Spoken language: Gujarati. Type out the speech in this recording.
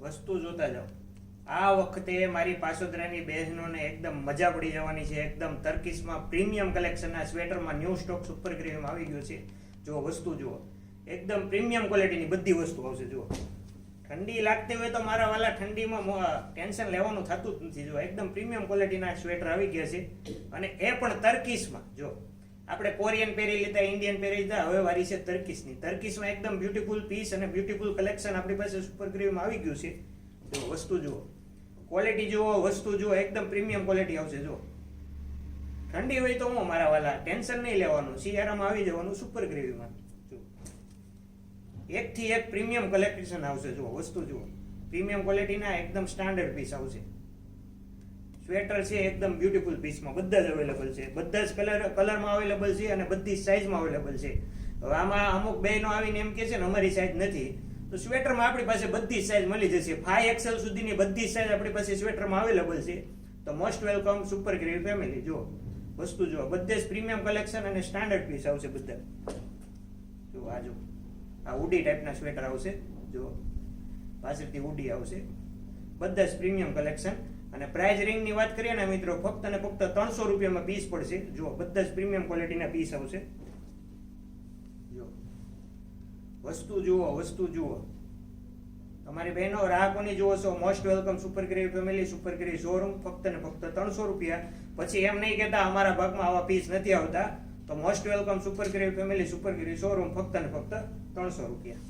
વસ્તુ જોતા જાઓ. આ વખતે મારી પાસોદરાની બહેનોને એકદમ મજા પડી જવાની છે. એકદમ તર્કીશમાં પ્રીમિયમ કલેક્શનના સ્વેટરમાં ન્યૂ સ્ટોક સુપર ગ્રેવીમાં આવી ગયો છે. જો વસ્તુ જુઓ, એકદમ પ્રીમિયમ ક્વોલિટીની બધી વસ્તુ આવશે. જુઓ, ઠંડી લાગતી હોય તો મારા વાલા ઠંડીમાં ટેન્શન લેવાનું થતું જ નથી. જો એકદમ પ્રીમિયમ ક્વોલિટીના સ્વેટર આવી ગયા છે, અને એ પણ તર્કીશમાં. જો આપણે કોરિયન પહેરી લીધા, ઇન્ડિયન પહેરી લીધા, હવે વારી છે તર્કીશની. તર્કીશમાં એકદમ બ્યુટીફુલ પીસ અને બ્યુટીફુલ કલેક્શન આપણી પાસે સુપર ગ્રેવીમાં આવી ગયું છે. જો વસ્તુ જુઓ, ક્વોલિટી જુઓ, વસ્તુ જુઓ, એકદમ પ્રીમિયમ ક્વોલિટી આવશે. જો ઠંડી હોય તો હું મારા વાલા ટેન્શન નહીં લેવાનું, શિયાળામાં આવી જવાનું સુપર ગ્રેવીમાં. જો એકથી એક પ્રીમિયમ કલેક્શન આવશે. જો વસ્તુ જુઓ, પ્રીમિયમ ક્વોલિટીના એકદમ સ્ટાન્ડર્ડ પીસ આવશે. સ્વેટર છે એકદમ બ્યુટીફુલ પીસમાં, બધા જ અવેલેબલ છે. બધા જ કલરમાં અવેલેબલ છે અને બધી સાઇઝમાં અવેલેબલ છે. હવે આમાં અમુક બહેનો આવીને એમ કે છે ને અમારી સાઇઝ નથી, તો સ્વેટરમાં આપણી પાસે બધી સાઇઝ મળી જશે. 5XL સુધીની બધી સાઇઝ આપણી પાસે સ્વેટરમાં અવેલેબલ છે. તો most welcome super gravy family. જો વસ્તુ જુઓ, બધે જ પ્રીમિયમ કલેક્શન અને સ્ટાન્ડર્ડ પીસ આવશે બધા. જો આ ઉડી ટાઈપના સ્વેટર આવશે. જો પાછળથી ઉડી આવશે. બધા જ પ્રીમિયમ કલેક્શન. અને પ્રાઇસ રેન્જની વાત કરીએ ને મિત્રો, ફક્ત અને ફક્ત 300 રૂપિયામાં પીસ પડશે. જો બધા જ પ્રીમિયમ ક્વોલિટીના પીસ આવશે. જો વસ્તુ જુઓ, વસ્તુ જુઓ. તમારી બહેનો ગ્રાહકોની જુઓ છો, most welcome super gravy family, super gravy showroom. ફક્ત ને ફક્ત 300 રૂપિયા. પછી એમ નહીં કહેતા અમારા ભાગમાં આવા પીસ નથી આવતા. તો most welcome super gravy family, super gravy showroom. ફક્ત ને ફક્ત 300 રૂપિયા.